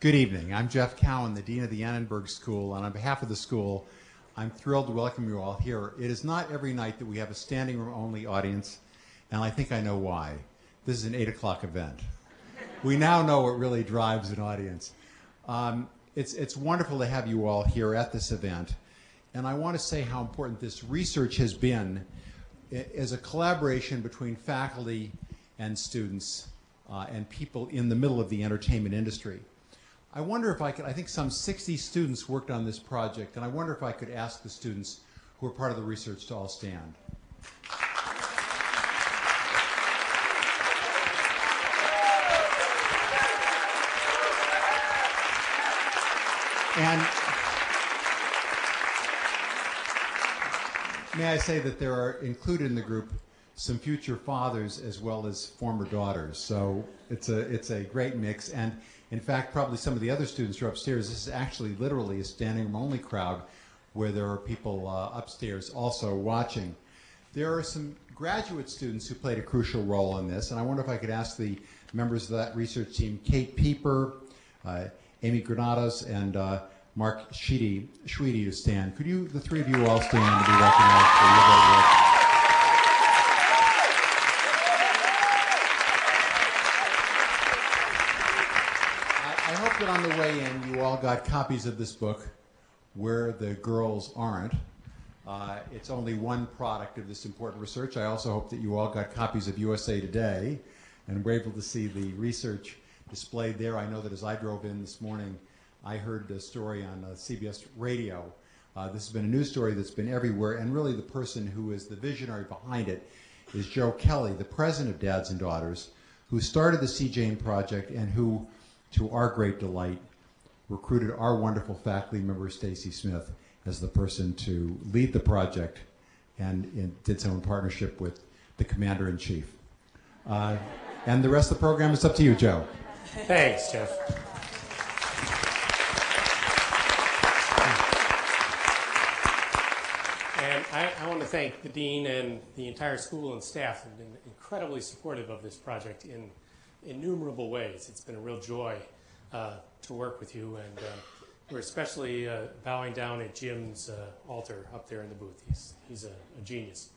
Good evening. I'm Geoff Cowan, the Dean of the Annenberg School, and on behalf of the school, I'm thrilled to welcome you all here. It is not every night that we have a standing room only audience, and I think I know why. This is an 8 o'clock event. We now know what really drives an audience. It's wonderful to have you all here at this event, and I want to say how important this research has been as a collaboration between faculty and students and people in the middle of the entertainment industry. I wonder if I could, I think some 60 students worked on this project, and I wonder if I could ask the students who are part of the research to all stand. And may I say that there are included in the group some future fathers as well as former daughters. So it's a great mix. And in fact, probably some of the other students who are upstairs, this is actually literally a standing room only crowd where there are people upstairs also watching. There are some graduate students who played a crucial role in this, and I wonder if I could ask the members of that research team, Kate Pieper, Amy Granados, and Mark Schweedy to stand. Could you, the three of you all stand to be recognized for your great work? I hope that on the way in you all got copies of this book, Where the Girls Aren't. It's only one product of this important research. I also hope that you all got copies of USA Today and were able to see the research displayed there. I know that as I drove in this morning, I heard a story on CBS Radio. This has been a news story that's been everywhere, and really the person who is the visionary behind it is Joe Kelly, the president of Dads and Daughters, who started the C. Jane Project and who, to our great delight, recruited our wonderful faculty member, Stacey Smith, as the person to lead the project and did so in partnership with the Commander-in-Chief. And the rest of the program is up to you, Joe. Thanks, Jeff. And I want to thank the dean and the entire school and staff who have been incredibly supportive of this project in innumerable ways. It's been a real joy to work with you, and we're especially bowing down at Jim's altar up there in the booth. He's a genius.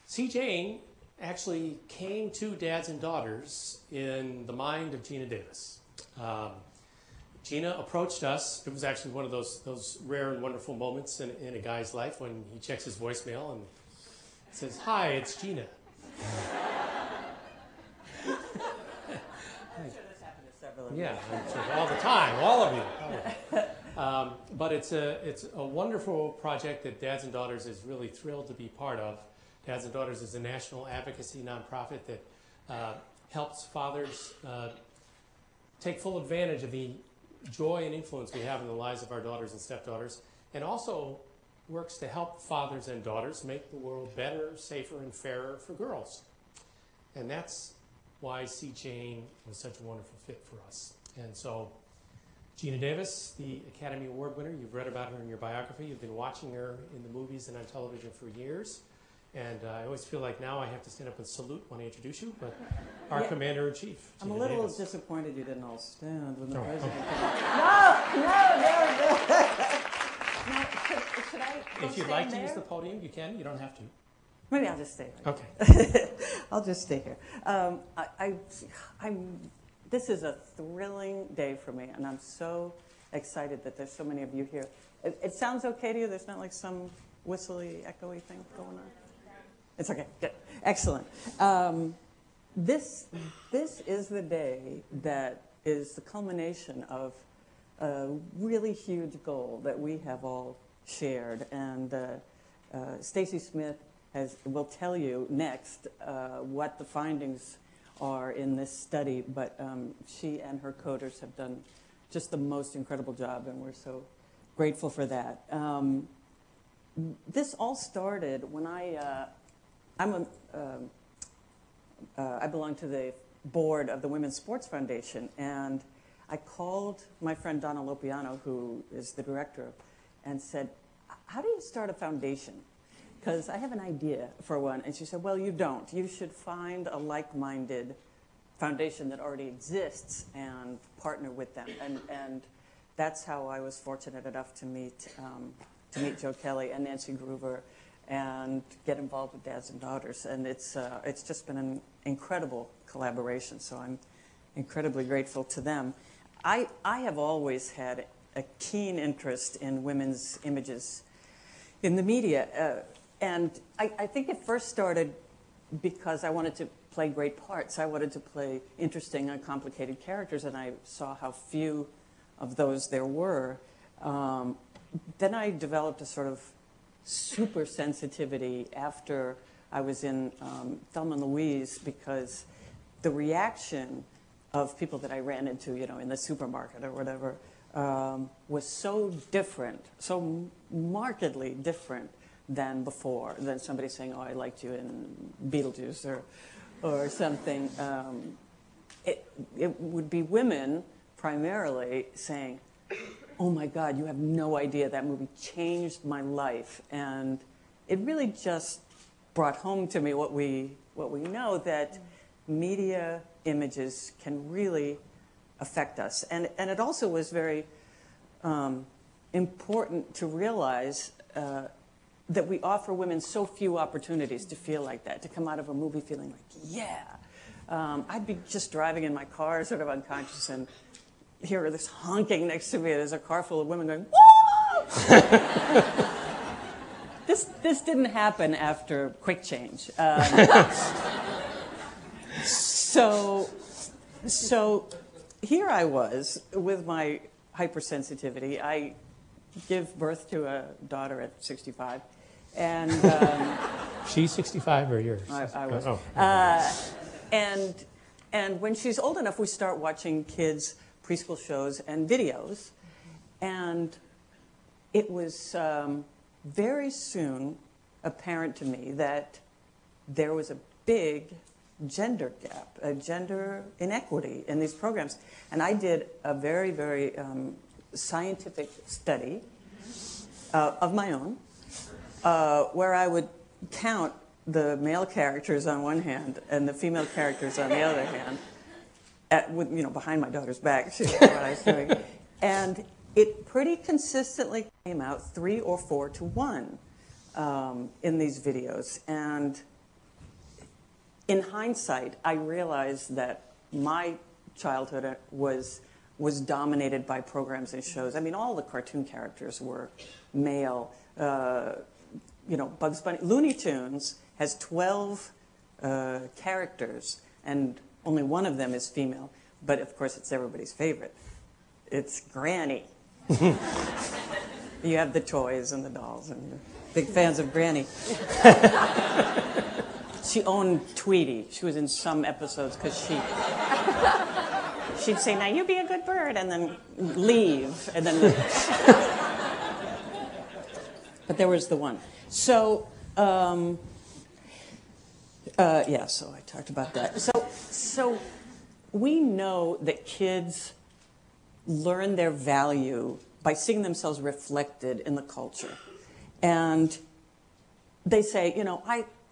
C. Jane actually came to Dads and Daughters in the mind of Gina Davis. Gina approached us. It was actually one of those rare and wonderful moments in a guy's life when he checks his voicemail and says, "Hi, it's Gina." Yeah, all the time, all of you. But it's a wonderful project that Dads and Daughters is really thrilled to be part of. Dads and Daughters is a national advocacy nonprofit that helps fathers take full advantage of the joy and influence we have in the lives of our daughters and stepdaughters, and also works to help fathers and daughters make the world better, safer, and fairer for girls. And that's why C. Jane was such a wonderful fit for us. And so Gina Davis, the Academy Award winner, you've read about her in your biography. You've been watching her in the movies and on television for years. And I always feel like now I have to stand up and salute when I introduce you, but our Commander-in-Chief, I'm Gina a little Davis. disappointed you didn't all stand when the Oh, president okay. came out. No. No, should I go If you'd stand like to there? use the podium, you can. You don't have to. Maybe I'll just stay right Okay. I'll just stay here. This is a thrilling day for me, and I'm so excited that there's so many of you here. It sounds okay to you? There's not like some whistly, echoey thing going on? It's okay. Good. Excellent. This is the day that is the culmination of a really huge goal that we have all shared, and Stacey Smith will tell you next what the findings are in this study, but she and her coders have done just the most incredible job, and we're so grateful for that. This all started when I belong to the board of the Women's Sports Foundation, and I called my friend Donna Lopiano, who is the director, and said, "How do you start a foundation? Because I have an idea for one." And she said, "Well, you don't. You should find a like-minded foundation that already exists and partner with them. And that's how I was fortunate enough to meet Joe Kelly and Nancy Groover and get involved with Dads and Daughters. And it's just been an incredible collaboration, so I'm incredibly grateful to them. I have always had a keen interest in women's images in the media. And I think it first started because I wanted to play great parts. I wanted to play interesting, uncomplicated characters, and I saw how few of those there were. Then I developed a sort of super sensitivity after I was in Thelma and Louise, because the reaction of people that I ran into, in the supermarket or whatever, was so different, so markedly different than before, than somebody saying, "Oh, I liked you in Beetlejuice," or something. It would be women primarily saying, "Oh my God, you have no idea, that movie changed my life." And it really just brought home to me what we know, that media images can really affect us. And it also was very important to realize that we offer women so few opportunities to feel like that, to come out of a movie feeling like, yeah. I'd be just driving in my car, sort of unconscious, and hear this honking next to me. There's a car full of women going, "Whoa!" This didn't happen after Quick Change. So here I was with my hypersensitivity. I give birth to a daughter at 65, and She's 65 or yours? I was. Oh. And when she's old enough, we start watching kids' preschool shows and videos, and it was very soon apparent to me that there was a big gender gap, a gender inequity in these programs. And I did a very, very scientific study of my own, where I would count the male characters on one hand and the female characters on the other hand, behind my daughter's back. She knew what I was doing. And it pretty consistently came out 3 or 4 to 1 in these videos. And in hindsight, I realized that my childhood was dominated by programs and shows. I mean, all the cartoon characters were male. Bugs Bunny. Looney Tunes has 12 characters, and only one of them is female. But, of course, it's everybody's favorite. It's Granny. You have the toys and the dolls, and you're big fans of Granny. She owned Tweety. She was in some episodes because she'd say, "Now you be a good bird," and then leave. And then, but there was the one. So, so I talked about that. So we know that kids learn their value by seeing themselves reflected in the culture. And they say,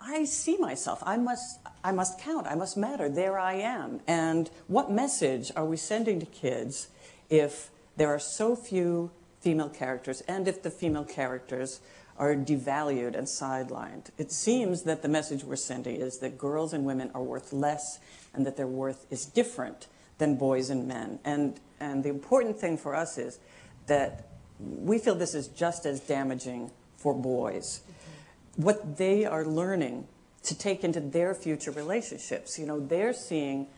I see myself. I must count. I must matter. There I am. And what message are we sending to kids if there are so few female characters, and if the female characters are devalued and sidelined? It seems that the message we're sending is that girls and women are worth less, and that their worth is different than boys and men. And the important thing for us is that we feel this is just as damaging for boys. What they are learning to take into their future relationships. They're seeing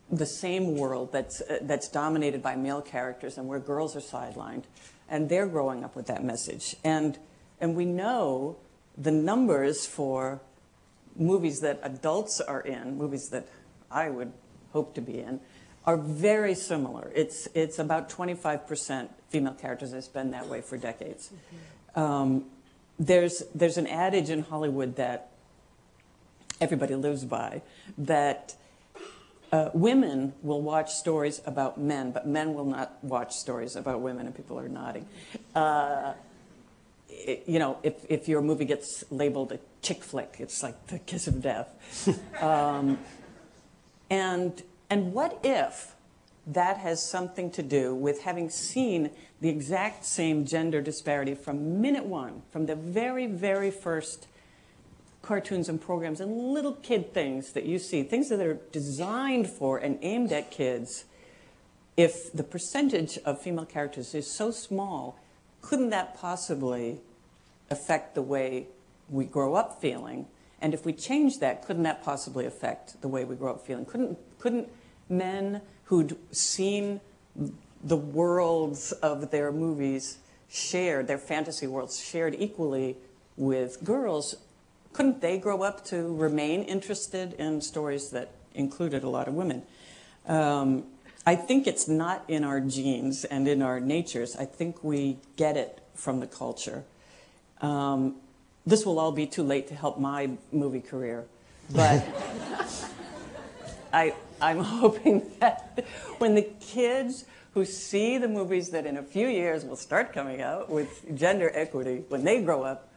the same world that's dominated by male characters and where girls are sidelined, and they're growing up with that message. And we know the numbers for movies that adults are in, movies that I would hope to be in, are very similar. It's about 25% female characters. It's been that way for decades. There's an adage in Hollywood that everybody lives by, that women will watch stories about men, but men will not watch stories about women, and people are nodding. If your movie gets labeled a chick flick, it's like the kiss of death. And what if that has something to do with having seen the exact same gender disparity from minute one, from the very, very first cartoons and programs and little kid things that you see, things that are designed for and aimed at kids. If the percentage of female characters is so small, couldn't that possibly affect the way we grow up feeling? And if we change that, couldn't that possibly affect the way we grow up feeling? Couldn't men who'd seen the worlds of their movies shared, their fantasy worlds shared equally with girls, couldn't they grow up to remain interested in stories that included a lot of women? I think it's not in our genes and in our natures. I think we get it from the culture. This will all be too late to help my movie career, but I'm hoping that when the kids who see the movies that in a few years will start coming out with gender equity, when they grow up,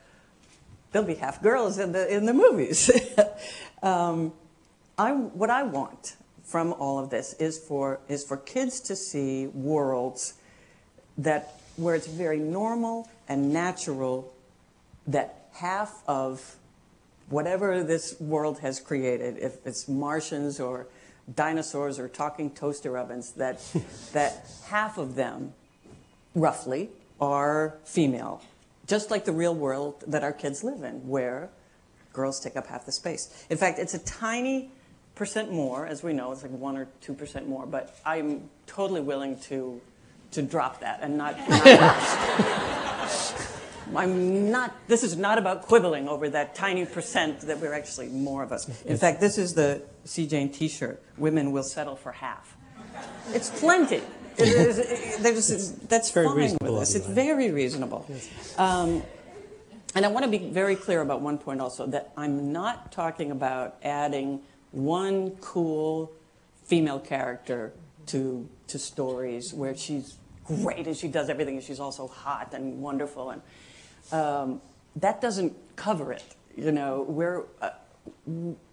they'll be half girls in the movies. What I want from all of this is for kids to see worlds where it's very normal and natural that half of whatever this world has created, if it's Martians or dinosaurs or talking toaster ovens, that half of them, roughly, are female. Just like the real world that our kids live in, where girls take up half the space. In fact, it's a tiny percent more, as we know, it's like 1 or 2% more, but I'm totally willing to drop that and not this is not about quibbling over that tiny percent that we're actually more of us. In fact, this is the C. Jane t-shirt, women will settle for half. It's plenty. That's fine with us. It's very reasonable. And I want to be very clear about one point also, that I'm not talking about adding one cool female character to stories where she's great and she does everything and she's also hot and wonderful. And that doesn't cover it. You know,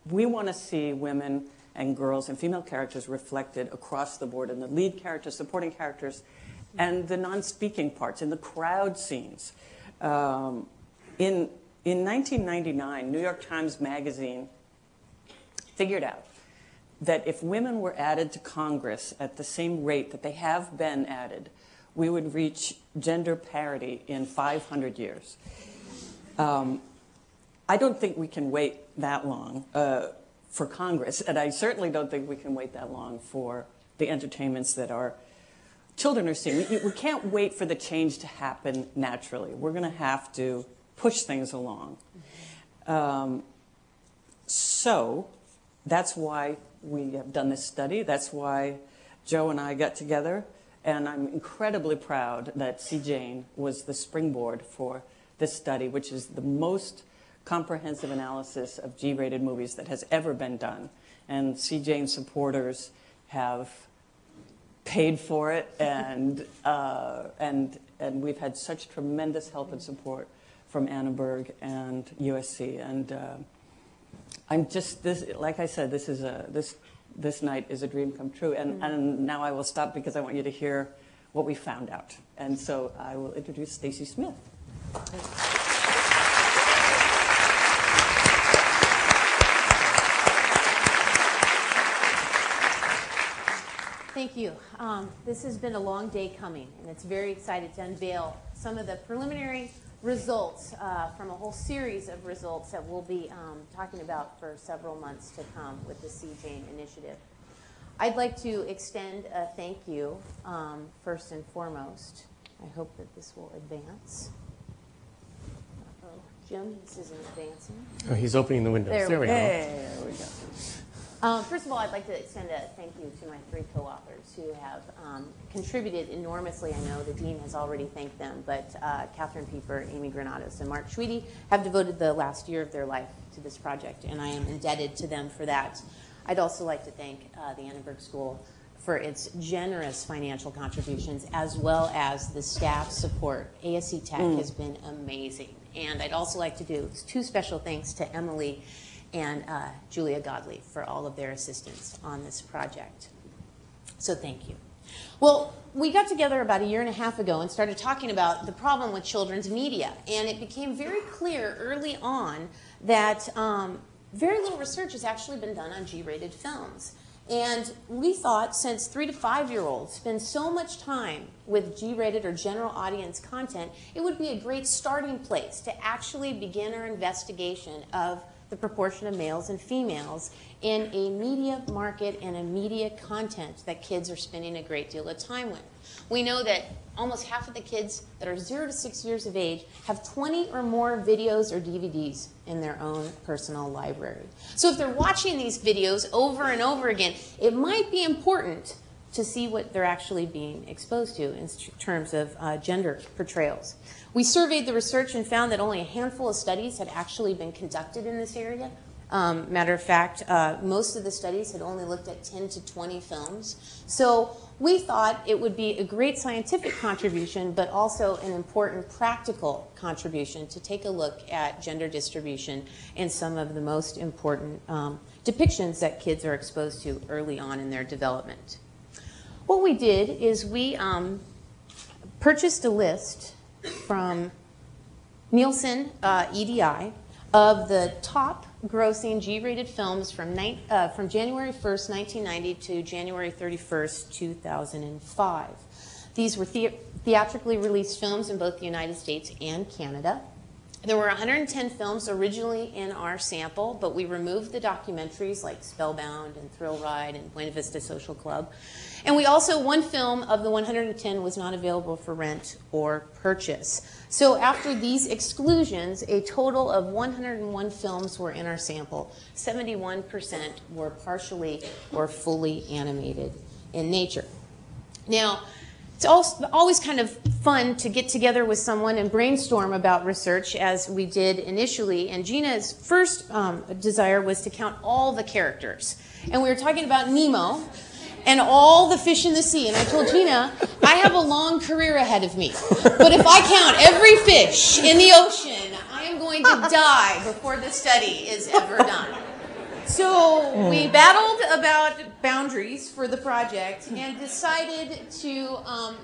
we want to see women and girls and female characters reflected across the board in the lead characters, supporting characters, and the non-speaking parts, in the crowd scenes. In 1999, New York Times Magazine figured out that if women were added to Congress at the same rate that they have been added, we would reach gender parity in 500 years. I don't think we can wait that long for Congress, and I certainly don't think we can wait that long for the entertainments that our children are seeing. We can't wait for the change to happen naturally. We're going to have to push things along. So that's why we have done this study. That's why Joe and I got together. And I'm incredibly proud that C. Jane was the springboard for this study, which is the most comprehensive analysis of G-rated movies that has ever been done. And C. Jane supporters have paid for it, and we've had such tremendous help and support from Annenberg and USC. And I'm just, like I said, this night is a dream come true. And now I will stop because I want you to hear what we found out. And so I will introduce Stacey Smith. Thank you. This has been a long day coming, and it's very excited to unveil some of the preliminary results from a whole series of results that we'll be talking about for several months to come with the C. Jane Initiative. I'd like to extend a thank you first and foremost. I hope that this will advance. Uh-oh. Jim, this isn't advancing. Oh, he's opening the windows. There we go. There we go. First of all, I'd like to extend a thank you to my 3 co-authors who have contributed enormously. I know the dean has already thanked them, but Catherine Pieper, Amy Granados, and Mark Schweedy have devoted the last year of their life to this project, and I am indebted to them for that. I'd also like to thank the Annenberg School for its generous financial contributions, as well as the staff support. ASC Tech has been amazing. And I'd also like to do 2 special thanks to Emily and Julia Godley for all of their assistance on this project. So thank you. Well, we got together about 1.5 years ago and started talking about the problem with children's media. And it became very clear early on that very little research has actually been done on G-rated films. And we thought, since 3 to 5-year-olds spend so much time with G-rated or general audience content, it would be a great starting place to actually begin our investigation of the proportion of males and females in a media market and a media content that kids are spending a great deal of time with. We know that almost half of the kids that are 0 to 6 years of age have 20 or more videos or DVDs in their own personal library. So if they're watching these videos over and over again, it might be important to see what they're actually being exposed to in terms of gender portrayals. We surveyed the research and found that only a handful of studies had actually been conducted in this area. Matter of fact, most of the studies had only looked at 10 to 20 films. So we thought it would be a great scientific contribution, but also an important practical contribution to take a look at gender distribution and some of the most important depictions that kids are exposed to early on in their development. What we did is we purchased a list from Nielsen EDI of the top grossing G-rated films from January 1st, 1990 to January 31st, 2005. These were theatrically released films in both the United States and Canada. There were 110 films originally in our sample, but we removed the documentaries like Spellbound and Thrill Ride and Buena Vista Social Club. And we also, one film of the 110 was not available for rent or purchase. So after these exclusions, a total of 101 films were in our sample. 71% were partially or fully animated in nature. Now, it's always kind of fun to get together with someone and brainstorm about research, as we did initially. And Gina's first desire was to count all the characters. And we were talking about Nemo and all the fish in the sea. And I told Gina, I have a long career ahead of me. But if I count every fish in the ocean, I am going to die before the study is ever done. So we battled about boundaries for the project and decided to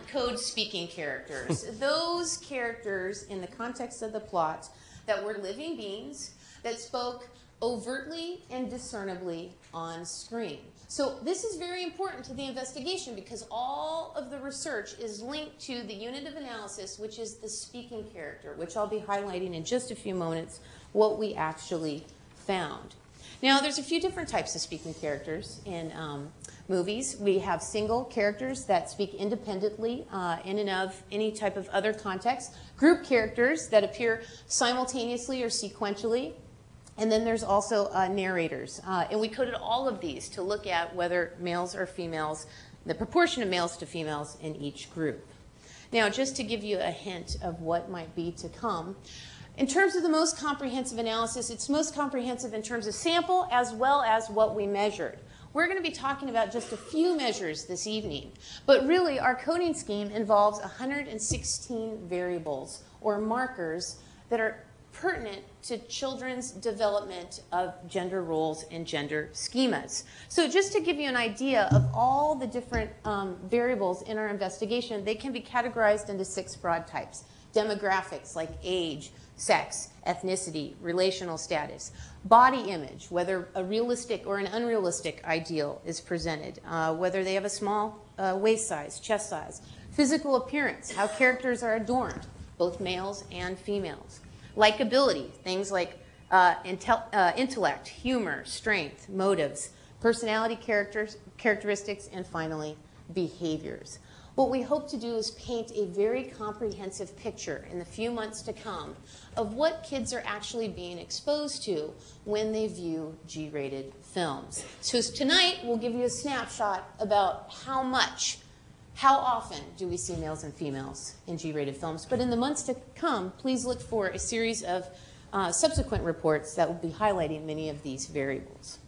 code speaking characters. Those characters in the context of the plot that were living beings that spoke overtly and discernibly on screen. So this is very important to the investigation because all of the research is linked to the unit of analysis, which is the speaking character, which I'll be highlighting in just a few moments what we actually found. Now, there's a few different types of speaking characters in movies. We have single characters that speak independently in and of any type of other context, group characters that appear simultaneously or sequentially, and then there's also narrators. And we coded all of these to look at whether males or females, the proportion of males to females in each group. Now, just to give you a hint of what might be to come, in terms of the most comprehensive analysis, it's most comprehensive in terms of sample as well as what we measured. We're going to be talking about just a few measures this evening, but really our coding scheme involves 116 variables or markers that are pertinent to children's development of gender roles and gender schemas. So just to give you an idea of all the different variables in our investigation, they can be categorized into 6 broad types. Demographics like age, sex, ethnicity, relational status, body image, whether a realistic or an unrealistic ideal is presented, whether they have a small waist size, chest size, physical appearance, how characters are adorned, both males and females, likability, things like intellect, humor, strength, motives, personality characteristics, and finally, behaviors. What we hope to do is paint a very comprehensive picture in the few months to come of what kids are actually being exposed to when they view G-rated films. So tonight, we'll give you a snapshot about how often do we see males and females in G-rated films. But in the months to come, please look for a series of subsequent reports that will be highlighting many of these variables.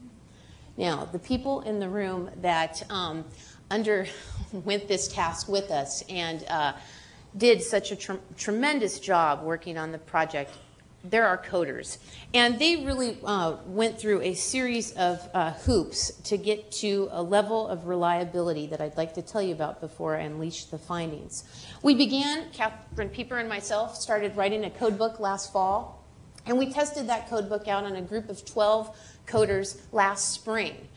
Now, the people in the room that went this task with us and did such a tremendous job working on the project there are coders. And they really went through a series of hoops to get to a level of reliability that I'd like to tell you about before I unleash the findings. We began, Catherine Pieper and myself started writing a code book last fall, and we tested that code book out on a group of 12 coders last spring.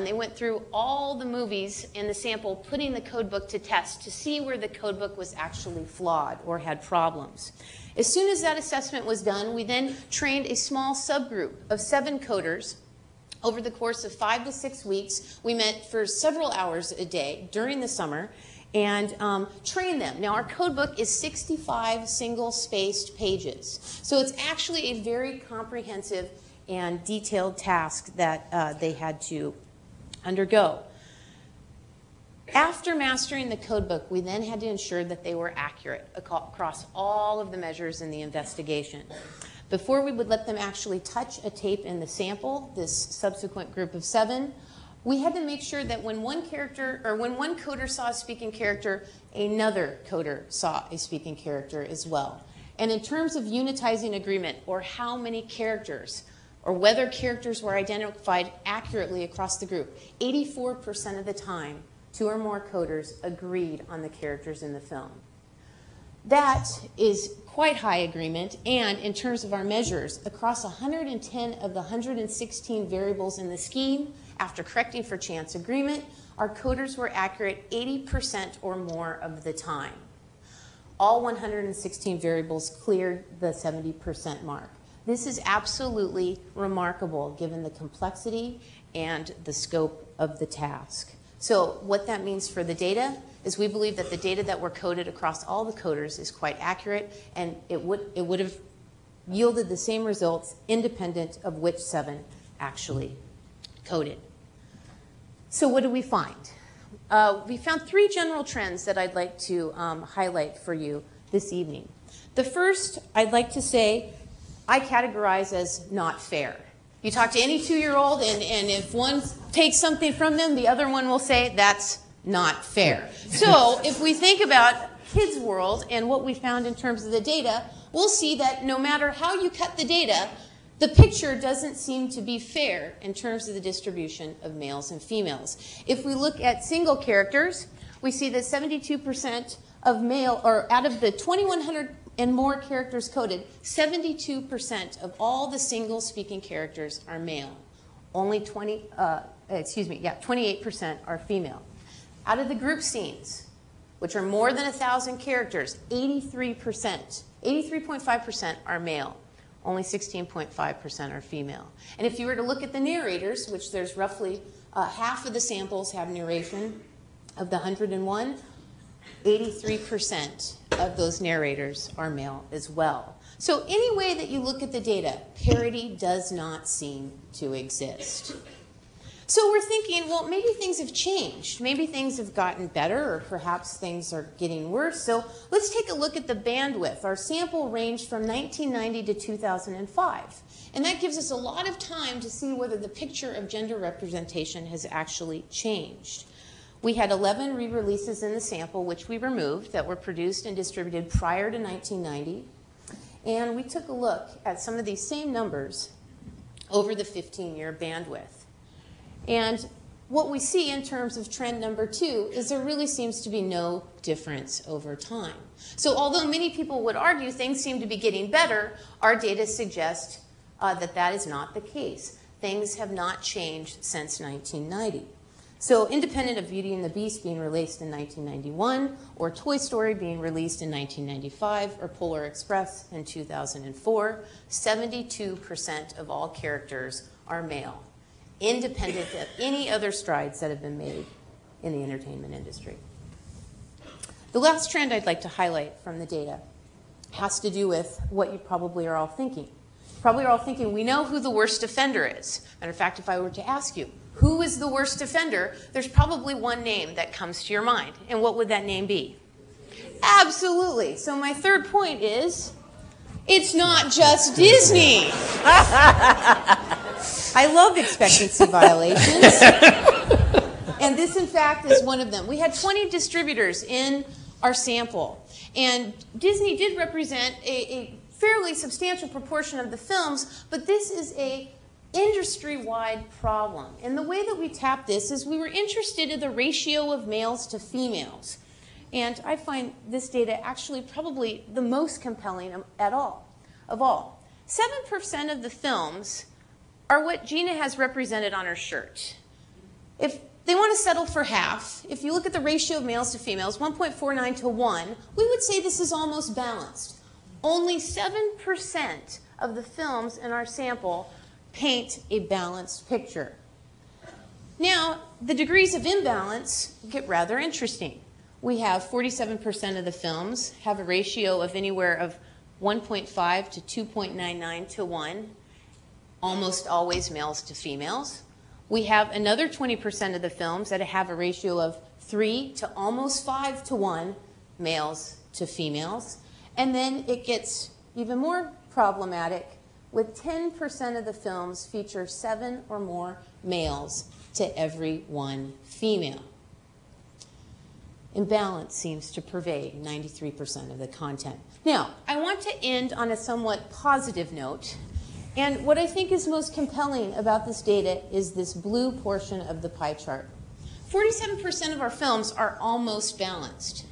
They went through all the movies in the sample, putting the code book to test to see where the code book was actually flawed or had problems. As soon as that assessment was done, we then trained a small subgroup of 7 coders. Over the course of 5 to 6 weeks, we met for several hours a day during the summer and trained them. Now, our code book is 65 single-spaced pages, so it's actually a very comprehensive and detailed task that they had to undergo. After mastering the code book, we then had to ensure that they were accurate across all of the measures in the investigation. Before we would let them actually touch a tape in the sample, this subsequent group of 7, we had to make sure that when one coder saw a speaking character, another coder saw a speaking character as well. And in terms of unitizing agreement, or how many characters, or whether characters were identified accurately across the group, 84% of the time, 2 or more coders agreed on the characters in the film. That is quite high agreement, and in terms of our measures, across 110 of the 116 variables in the scheme, after correcting for chance agreement, our coders were accurate 80% or more of the time. All 116 variables cleared the 70% mark. This is absolutely remarkable given the complexity and the scope of the task. So what that means for the data is we believe that the data that were coded across all the coders is quite accurate, and it would have yielded the same results independent of which 7 actually coded. So what did we find? We found 3 general trends that I'd like to highlight for you this evening. The first, I'd like to say, I categorize as not fair. You talk to any 2-year-old, and if one takes something from them, the other one will say, that's not fair. So if we think about kids' world and what we found in terms of the data, we'll see that no matter how you cut the data, the picture doesn't seem to be fair in terms of the distribution of males and females. If we look at single characters, we see that 72% of male, or out of the 2,100 and more characters coded, 72% of all the single speaking characters are male. Only 28% are female. Out of the group scenes, which are more than 1,000 characters, 83.5% are male. Only 16.5% are female. And if you were to look at the narrators, which there's roughly half of the samples have narration of the 101, 83% of those narrators are male as well. So any way that you look at the data, parity does not seem to exist. So we're thinking, well, maybe things have changed. Maybe things have gotten better, or perhaps things are getting worse. So let's take a look at the bandwidth. Our sample ranged from 1990 to 2005. And that gives us a lot of time to see whether the picture of gender representation has actually changed. We had 11 re-releases in the sample, which we removed, that were produced and distributed prior to 1990. And we took a look at some of these same numbers over the 15-year bandwidth. And what we see in terms of trend number 2 is there really seems to be no difference over time. So although many people would argue things seem to be getting better, our data suggest that that is not the case. Things have not changed since 1990. So independent of Beauty and the Beast being released in 1991, or Toy Story being released in 1995, or Polar Express in 2004, 72% of all characters are male, independent of any other strides that have been made in the entertainment industry. The last trend I'd like to highlight from the data has to do with what you probably are all thinking. Probably are all thinking, we know who the worst offender is. Matter of fact, if I were to ask you, who is the worst offender, there's probably one name that comes to your mind. And what would that name be? Absolutely. So my third point is, it's not just Disney. I love expectancy violations. And this, in fact, is one of them. We had 20 distributors in our sample. And Disney did represent a fairly substantial proportion of the films, but this is a industry-wide problem. And the way that we tap this is we were interested in the ratio of males to females. And I find this data actually probably the most compelling of all. 7% of the films are what Gina has represented on her shirt. If they want to settle for half, if you look at the ratio of males to females, 1.49 to 1, we would say this is almost balanced. Only 7% of the films in our sample paint a balanced picture. Now, the degrees of imbalance get rather interesting. We have 47% of the films have a ratio of anywhere of 1.5 to 2.99 to 1, almost always males to females. We have another 20% of the films that have a ratio of 3 to almost 5 to 1, males to females. And then it gets even more problematic with 10% of the films feature 7 or more males to every 1 female. Imbalance seems to pervade 93% of the content. Now, I want to end on a somewhat positive note. And what I think is most compelling about this data is this blue portion of the pie chart. 47% of our films are almost balanced.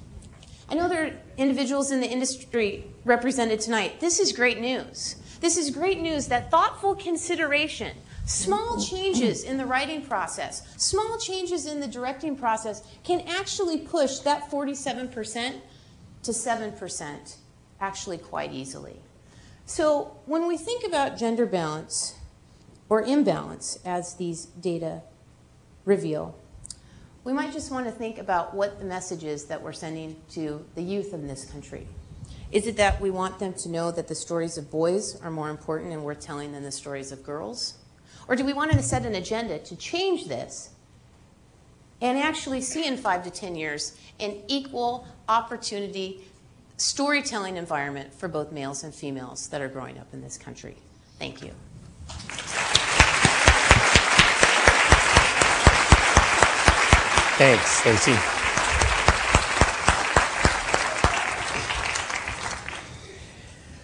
I know there are individuals in the industry represented tonight. This is great news. This is great news that thoughtful consideration, small changes in the writing process, small changes in the directing process can actually push that 47% to 7% actually quite easily. So when we think about gender balance or imbalance as these data reveal, we might just want to think about what the message is that we're sending to the youth in this country. Is it that we want them to know that the stories of boys are more important and worth telling than the stories of girls? Or do we want to set an agenda to change this and actually see in 5 to 10 years an equal opportunity storytelling environment for both males and females that are growing up in this country? Thank you. Thanks, Stacey.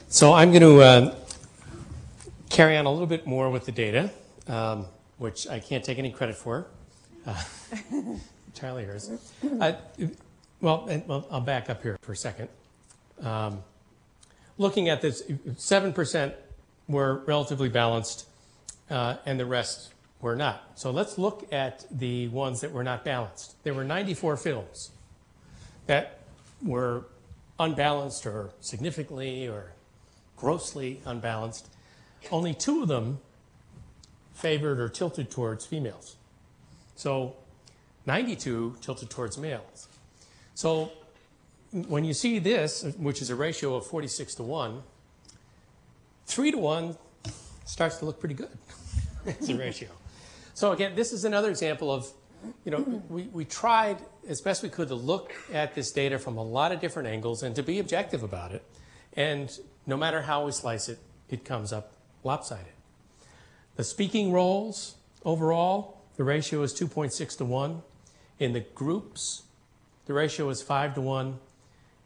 So I'm going to carry on a little bit more with the data, which I can't take any credit for. Entirely hers. Well, I'll back up here for a second. Looking at this, 7% were relatively balanced, and the rest were not. So let's look at the ones that were not balanced. There were 94 films that were unbalanced or significantly or grossly unbalanced. Only 2 of them favored or tilted towards females. So 92 tilted towards males. So when you see this, which is a ratio of 46 to 1, 3 to 1 starts to look pretty good as a ratio. So again, this is another example of, we tried as best we could to look at this data from a lot of different angles and to be objective about it. And no matter how we slice it, it comes up lopsided. The speaking roles, overall, the ratio is 2.6 to 1. In the groups, the ratio is 5 to 1.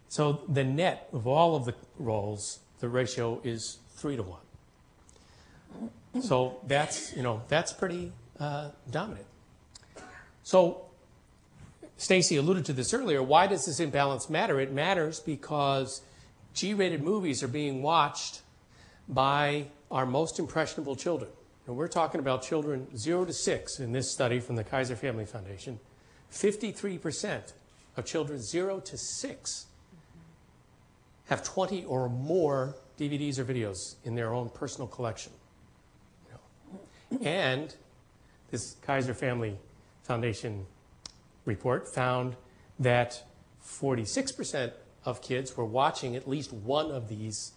So the net of all of the roles, the ratio is 3 to 1. So that's, that's pretty dominant. So Stacey alluded to this earlier. Why does this imbalance matter? It matters because G-rated movies are being watched by our most impressionable children. And we're talking about children 0 to 6 in this study from the Kaiser Family Foundation. 53% of children 0 to 6 have 20 or more DVDs or videos in their own personal collection. And this Kaiser Family Foundation report found that 46% of kids were watching at least one of these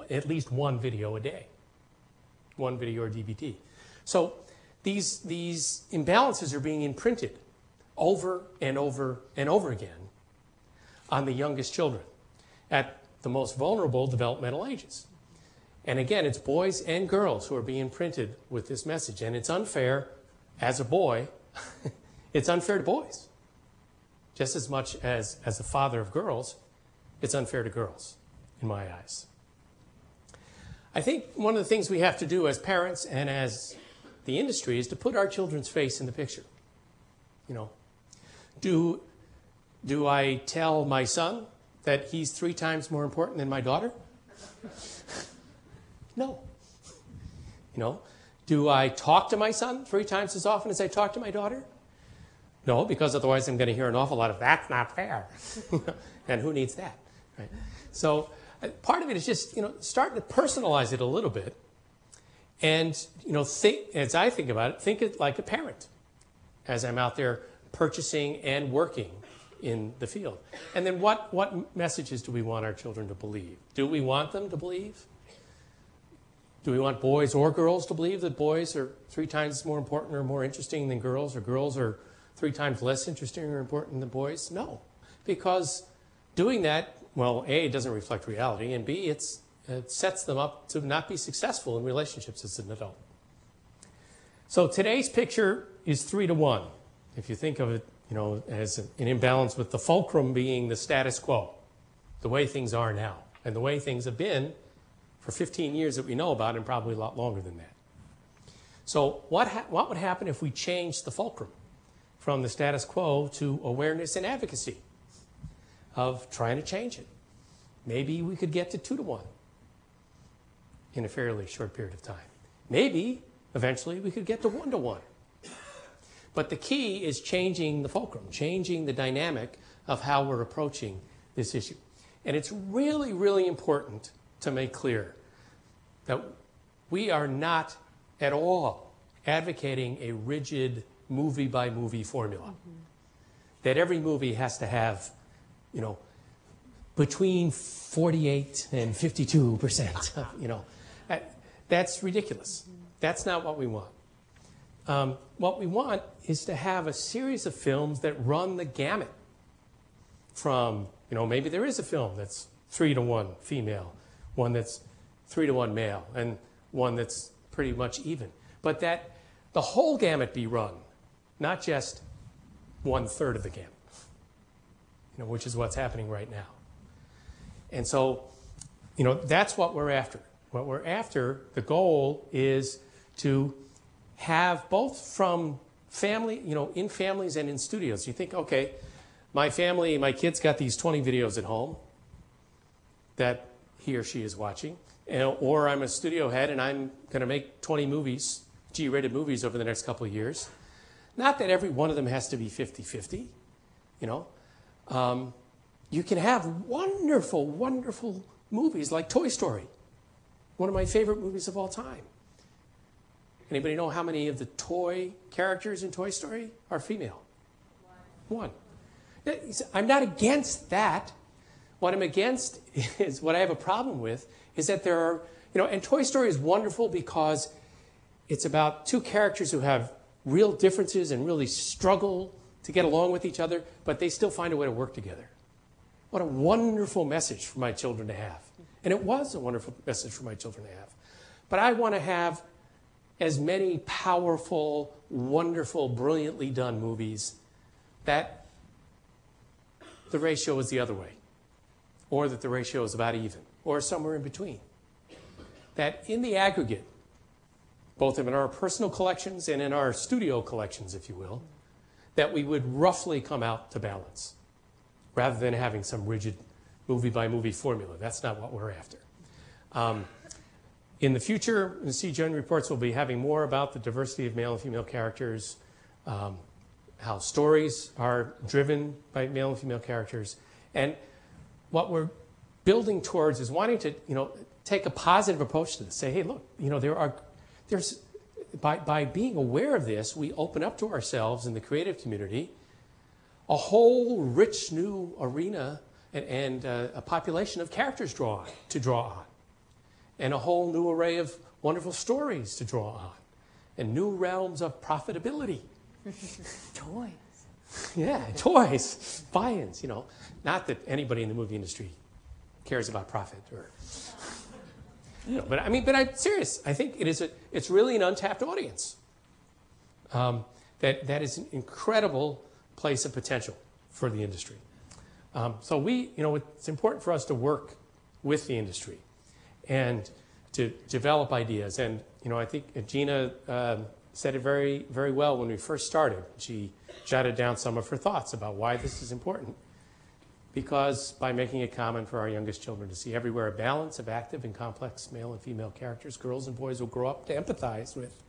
at least one video a day, one video or DVD. So these imbalances are being imprinted over and over and over again on the youngest children at the most vulnerable developmental ages. And again, it's boys and girls who are being imprinted with this message. And it's unfair, as a boy, it's unfair to boys. Just as much as a father of girls, it's unfair to girls, in my eyes. I think one of the things we have to do as parents and as the industry is to put our children's face in the picture. You know, do I tell my son that he's 3 times more important than my daughter? No. You know, do I talk to my son 3 times as often as I talk to my daughter? No, because otherwise I'm going to hear an awful lot of, that's not fair. And who needs that? Right? So part of it is just, you know, starting to personalize it a little bit. And, you know, as I think about it, think it like a parent as I'm out there purchasing and working in the field. And then what messages do we want our children to believe? Do we want them to believe? Do we want boys or girls to believe that boys are 3 times more important or more interesting than girls, or girls are 3 times less interesting or important than boys? No. Because doing that, well, A, it doesn't reflect reality, and B, it sets them up to not be successful in relationships as an adult. So today's picture is 3 to 1. If you think of it, you know, as an imbalance with the fulcrum being the status quo, the way things are now, and the way things have been for 15 years that we know about, and probably a lot longer than that. So what would happen if we changed the fulcrum from the status quo to awareness and advocacy of trying to change it? Maybe we could get to 2 to 1 in a fairly short period of time. Maybe eventually we could get to 1 to 1. But the key is changing the fulcrum, changing the dynamic of how we're approaching this issue. And it's really, really important to make clear that we are not at all advocating a rigid movie-by-movie formula. Mm-hmm. That every movie has to have, you know, between 48 and 52%. You know, that's ridiculous. Mm-hmm. That's not what we want. What we want is to have a series of films that run the gamut from, you know, maybe there is a film that's 3 to 1 female, one that's 3 to 1 male, and one that's pretty much even. But that the whole gamut be run, not just 1/3 of the gamut, you know, which is what's happening right now. And so, you know, that's what we're after. What we're after, the goal is to have both from family, you know, in families and in studios. You think, okay, my family, my kids got these 20 videos at home that he or she is watching, or I'm a studio head and I'm going to make 20 movies, G-rated movies over the next couple of years. Not that every one of them has to be 50-50, you know. You can have wonderful, wonderful movies like Toy Story, one of my favorite movies of all time. Anybody know how many of the toy characters in Toy Story are female? 1. I'm not against that. What I'm against is, what I have a problem with, is that there are, you know, and Toy Story is wonderful because it's about 2 characters who have real differences and really struggle to get along with each other, but they still find a way to work together. What a wonderful message for my children to have. And it was a wonderful message for my children to have. But I want to have as many powerful, wonderful, brilliantly done movies that the ratio is the other way, or that the ratio is about even, or somewhere in between. That in the aggregate, both in our personal collections and in our studio collections, if you will, that we would roughly come out to balance, rather than having some rigid movie-by-movie formula. That's not what we're after. In the future, the CGN reports will be having more about the diversity of male and female characters, how stories are driven by male and female characters. And what we're building towards is wanting to, you know, take a positive approach to this. Say, hey, look, you know, there's by being aware of this, we open up to ourselves in the creative community a whole rich new arena and a population of characters to draw on. And a whole new array of wonderful stories to draw on. And new realms of profitability. Toys. Yeah, toys, buy-ins, you know. Not that anybody in the movie industry cares about profit or, you know, but I'm serious. I think it's really an untapped audience. That is an incredible place of potential for the industry. So it's important for us to work with the industry and to develop ideas. And, you know, I think Gina said it very, very well when we first started. She jotted down some of her thoughts about why this is important. Because by making it common for our youngest children to see everywhere a balance of active and complex male and female characters, girls and boys will grow up to empathize with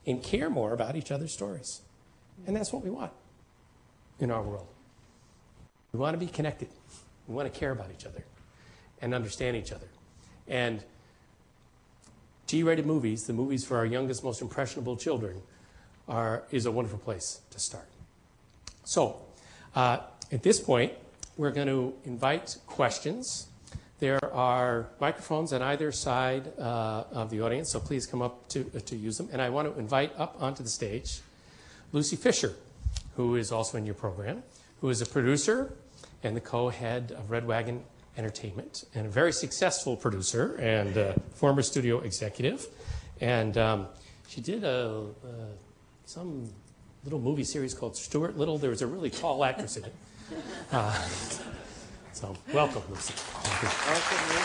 and care more about each other's stories. And that's what we want in our world. We want to be connected. We want to care about each other and understand each other. And G-rated movies, the movies for our youngest, most impressionable children, is a wonderful place to start. So, at this point, we're going to invite questions. There are microphones on either side of the audience, so please come up to use them. And I want to invite up onto the stage Lucy Fisher, who is also in your program, who is a producer and the co-head of Red Wagon Entertainment, and a very successful producer and former studio executive. And she did some little movie series called Stuart Little. There was a really tall actress in it. So welcome, Lucy. Welcome, Lucy.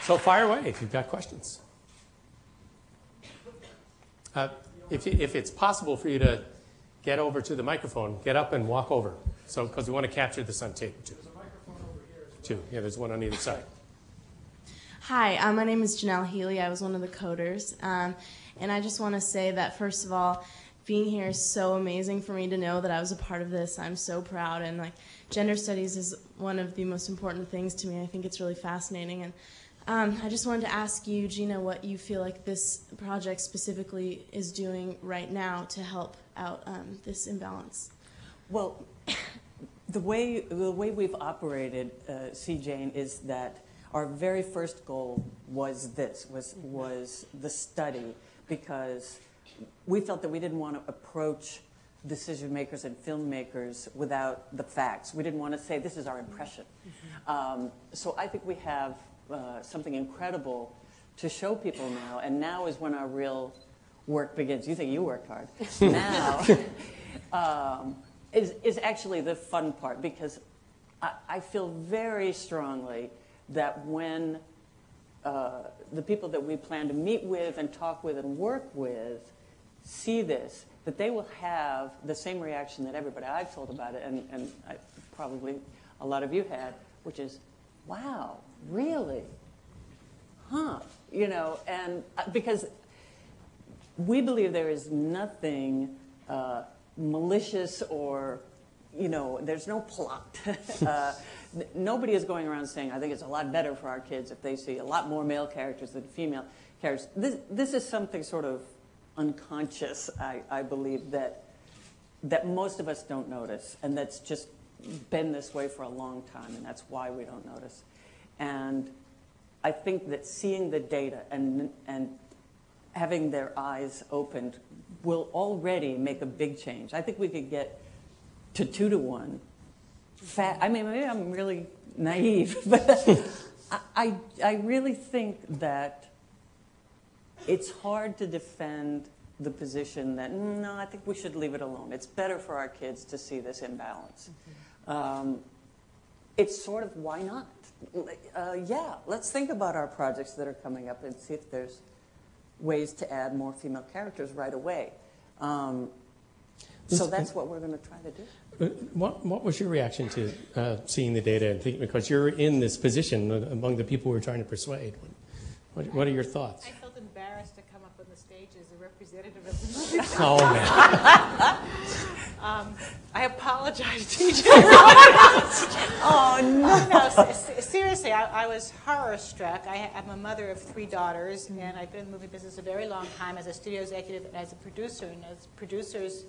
So fire away if you've got questions. If it's possible for you to get over to the microphone, get up and walk over. So, because we want to capture this on tape too. There's a microphone over here as well. Yeah, there's one on either side. Hi, my name is Janelle Healy. I was one of the coders. And I just want to say that, first of all, being here is so amazing for me to know that I was a part of this. I'm so proud. And like, gender studies is one of the most important things to me. I think it's really fascinating. And I just wanted to ask you, Gina, what you feel like this project specifically is doing right now to help out this imbalance. Well, the way we've operated, Jane, is that our very first goal was the study, because we felt that we didn't want to approach decision makers and filmmakers without the facts. We didn't want to say, this is our impression. So I think we have something incredible to show people now, and now is when our real work begins. You think you worked hard. Now is actually the fun part, because I feel very strongly that when the people that we plan to meet with and talk with and work with see this, that they will have the same reaction that everybody I've told about it, and probably a lot of you had, which is, wow, really? Huh? You know, and because we believe there is nothing malicious or, you know, there's no plot. Nobody is going around saying, I think it's a lot better for our kids if they see a lot more male characters than female characters. This is something sort of unconscious, I believe, that most of us don't notice, and that's just been this way for a long time, and that's why we don't notice. And I think that seeing the data and having their eyes opened will already make a big change. I think we could get to 2-to-1. I mean, maybe I'm really naive, but I really think that it's hard to defend the position that, no, I think we should leave it alone. It's better for our kids to see this imbalance. It's sort of, why not? Yeah, let's think about our projects that are coming up and see if there's ways to add more female characters right away. So that's what we're going to try to do. What was your reaction to seeing the data and thinking, because you're in this position among the people we're trying to persuade? What are your thoughts? I felt embarrassed to come up on the stage as a representative of the movie. Oh, man. I apologize to you. Oh, no. No, seriously, I was horror-struck. I'm a mother of 3 daughters, and I've been in the movie business a very long time as a studio executive and as a producer. And as producers,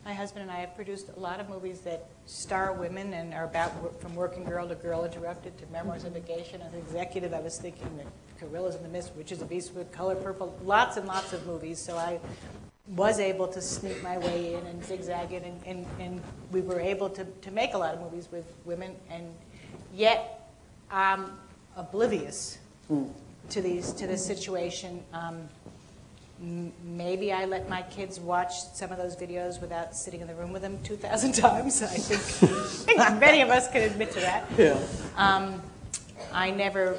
my husband and I have produced a lot of movies that star women and are about from Working Girl to Girl Interrupted to Memoirs of Negation. As an executive, I was thinking that Gorillas in the Mist, Witches of Eastwood, Color Purple, lots and lots of movies. So I was able to sneak my way in and zigzag it, and we were able to make a lot of movies with women, and yet I'm oblivious to this situation. maybe I let my kids watch some of those videos without sitting in the room with them 2,000 times. I think many of us can admit to that. Yeah. I never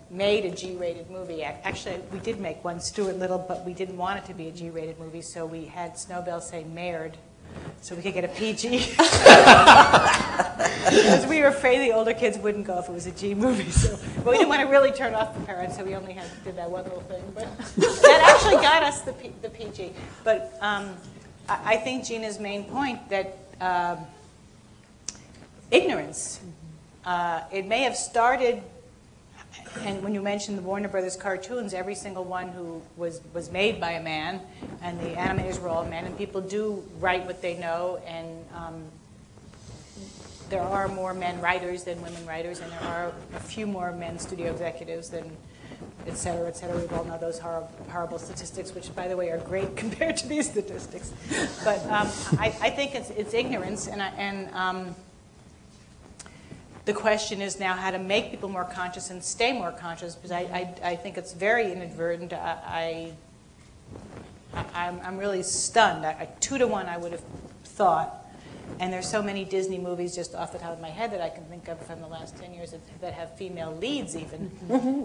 made a G-rated movie. Actually, we did make one, Stuart Little, but we didn't want it to be a G-rated movie, so we had Snowbell say "mared," so we could get a PG. Because we were afraid the older kids wouldn't go if it was a G movie. So, but we didn't want to really turn off the parents, so we only did that one little thing. But that actually got us the PG. But I think Gina's main point that ignorance. It may have started, and when you mentioned the Warner Brothers cartoons, every single one who was made by a man, and the animators were all men, and people do write what they know, and there are more men writers than women writers, and there are a few more men studio executives than et cetera, et cetera. We all know those horrible statistics, which, by the way, are great compared to these statistics. But I think it's ignorance, and the question is now how to make people more conscious and stay more conscious, because I think it's very inadvertent. I'm really stunned. 2 to 1 I would have thought, and there's so many Disney movies just off the top of my head that I can think of from the last 10 years that have female leads even,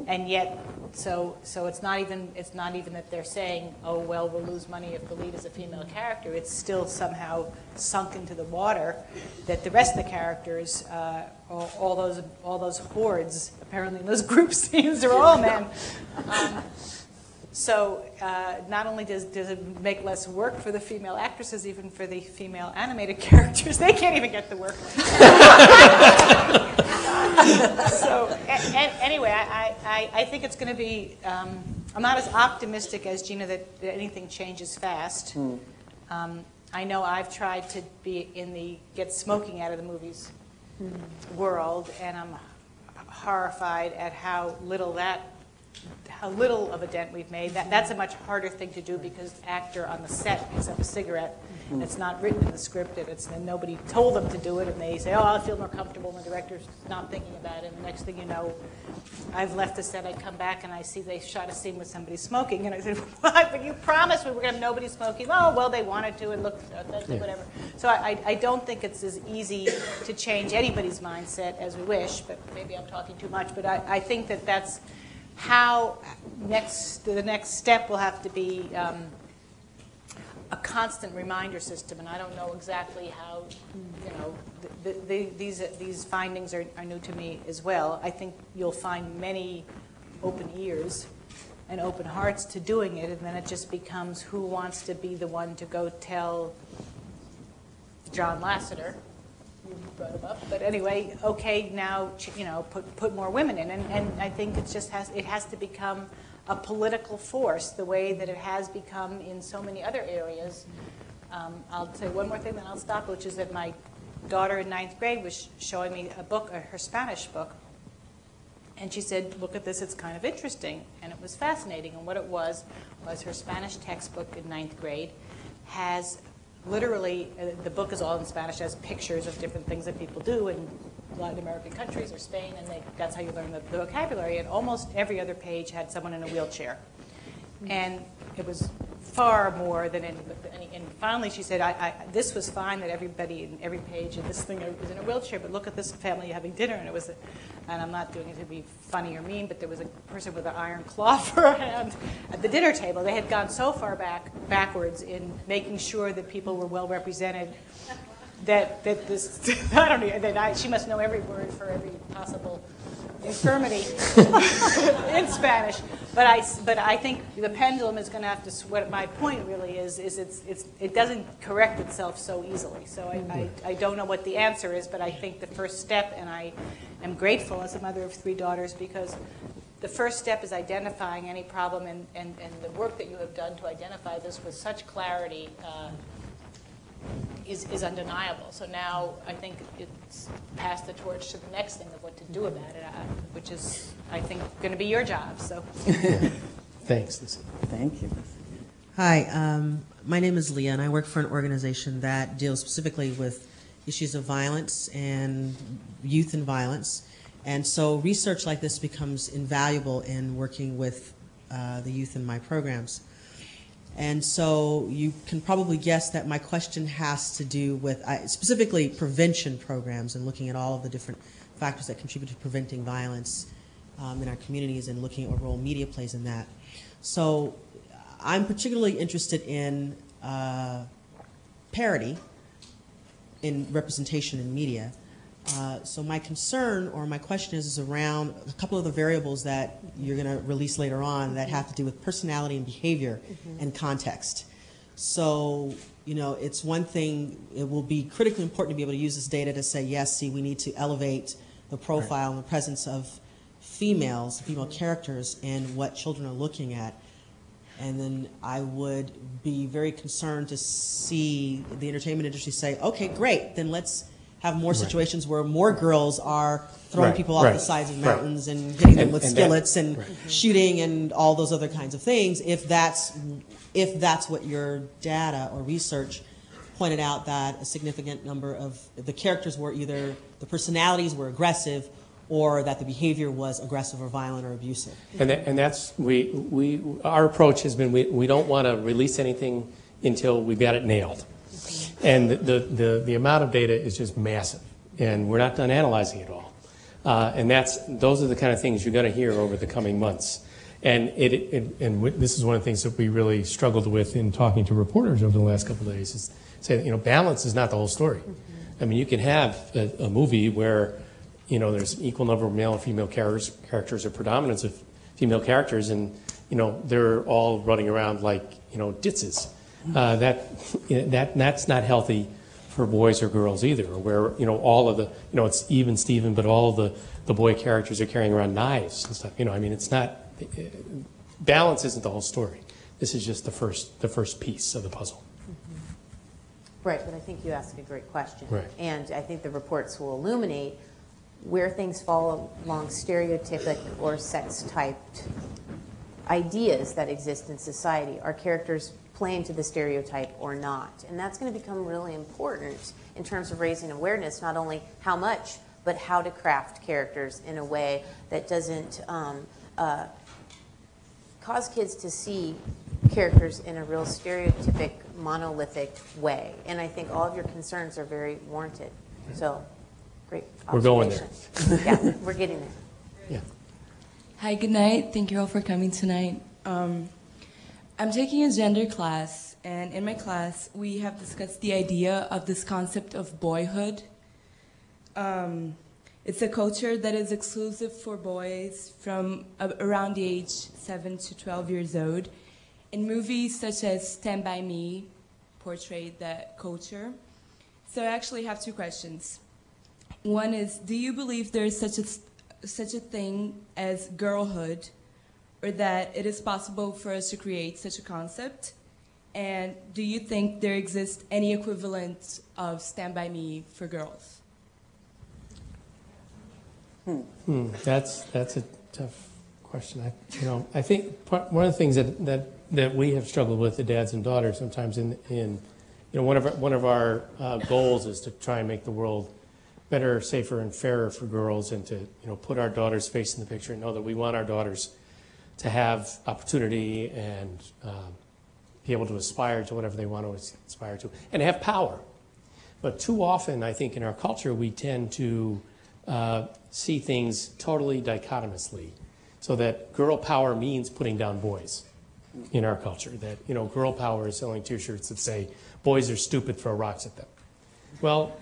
and yet so it's not even that they're saying, oh well, we'll lose money if the lead is a female character. It's still somehow sunk into the water that the rest of the characters, all those hordes, apparently in those group scenes, are all men. So not only does it make less work for the female actresses, even for the female animated characters, they can't even get the work. So anyway, I think it's going to be, I'm not as optimistic as Gina that anything changes fast. I know I've tried to be in the get smoking out of the movies world, and I'm horrified at how little of a dent we've made. That's a much harder thing to do because the actor on the set picks up a cigarette and it's not written in the script and nobody told them to do it, and they say, oh, I'll feel more comfortable, and the director's not thinking about it, and the next thing you know, I've left the set, I come back and I see they shot a scene with somebody smoking, and I said, what? But you promised we were going to have nobody smoking. Oh, well, they wanted to, and look, whatever. So I don't think it's as easy to change anybody's mindset as we wish, but maybe I'm talking too much, but I think that's how the next step will have to be a constant reminder system, and I don't know exactly how, these findings are new to me as well. I think you'll find many open ears and open hearts to doing it, and then it just becomes who wants to be the one to go tell John Lasseter, you brought him up, but anyway, okay, now put more women in, and I think it has to become a political force the way that it has become in so many other areas. I'll say one more thing, then I'll stop, which is that my daughter in 9th grade was showing me a book, her Spanish book, and she said, look at this, it's kind of interesting, and it was fascinating, and what it was her Spanish textbook in 9th grade has literally, the book is all in Spanish, has pictures of different things that people do in Latin American countries or Spain, and that's how you learn the vocabulary. And almost every other page had someone in a wheelchair. And it was far more than any. And finally she said, this was fine that everybody in every page of this thing was in a wheelchair, but look at this family having dinner. And it was, and I'm not doing it to be funny or mean, but there was a person with an iron claw for a hand at the dinner table. They had gone so far backwards in making sure that people were well represented that this, I don't know, she must know every word for every possible infirmity in Spanish. But I think the pendulum is going to have to, what my point really is it doesn't correct itself so easily. So I don't know what the answer is, but I think the first step, and I am grateful as a mother of 3 daughters, because the first step is identifying any problem, and the work that you have done to identify this with such clarity is undeniable. So now I think it's passed the torch to the next thing of what to do about it, which is, I think, going to be your job. So, thanks. Thank you. Hi, my name is Leah, and I work for an organization that deals specifically with issues of violence and youth and violence. And so research like this becomes invaluable in working with the youth in my programs. And so you can probably guess that my question has to do with specifically prevention programs and looking at all of the different factors that contribute to preventing violence in our communities and looking at what role media plays in that. So I'm particularly interested in parity in representation in media. So my concern or my question is around a couple of the variables that you're going to release later on that have to do with personality and behavior and context. So, you know, it's one thing, it will be critically important to be able to use this data to say, yes, see, we need to elevate the profile and the presence of females, female characters, and what children are looking at. And then I would be very concerned to see the entertainment industry say, okay, great, then let's have more situations where more girls are throwing people off the sides of mountains and hitting them with skillets and shooting and all those other kinds of things. If that's what your data or research pointed out, that a significant number of the characters were either the personalities were aggressive or that the behavior was aggressive or violent or abusive. And that's our approach has been we don't want to release anything until we've got it nailed. And the amount of data is just massive, and we're not done analyzing it all. And those are the kind of things you're going to hear over the coming months. And this is one of the things that we really struggled with in talking to reporters over the last couple of days, is say, you know, balance is not the whole story. I mean, you can have a movie where, you know, there's an equal number of male and female characters or predominance of female characters, and, you know, they're all running around like, you know, ditzes. That's not healthy for boys or girls either, where, you know, all of the, you know, it's even Steven, but all the boy characters are carrying around knives and stuff. You know, I mean, it's not, balance isn't the whole story. This is just the first piece of the puzzle. Right, but I think you asked a great question. Right. And I think the reports will illuminate where things fall along stereotypic or sex-typed ideas that exist in society. Are characters playing to the stereotype or not? And that's going to become really important in terms of raising awareness, not only how much, but how to craft characters in a way that doesn't cause kids to see characters in a real stereotypic, monolithic way. And I think all of your concerns are very warranted. So, great observation. We're going there. Yeah, we're getting there. Yeah. Hi, good night. Thank you all for coming tonight. I'm taking a gender class, and in my class, we have discussed the idea of this concept of boyhood. It's a culture that is exclusive for boys from around the age 7 to 12 years old. In movies such as Stand By Me portray that culture. So I actually have two questions. One is, do you believe there is such a thing as girlhood, or that it is possible for us to create such a concept? And do you think there exists any equivalent of Stand By Me for girls? That's a tough question. I think one of the things that we have struggled with, the dads and daughters, sometimes one of our goals is to try and make the world better, safer, and fairer for girls, and to put our daughters' face in the picture and know that we want our daughters to have opportunity and be able to aspire to whatever they want to aspire to, and have power. But too often, I think, in our culture, we tend to see things totally dichotomously, so that girl power means putting down boys in our culture. That, girl power is selling T-shirts that say, boys are stupid, throw rocks at them. Well,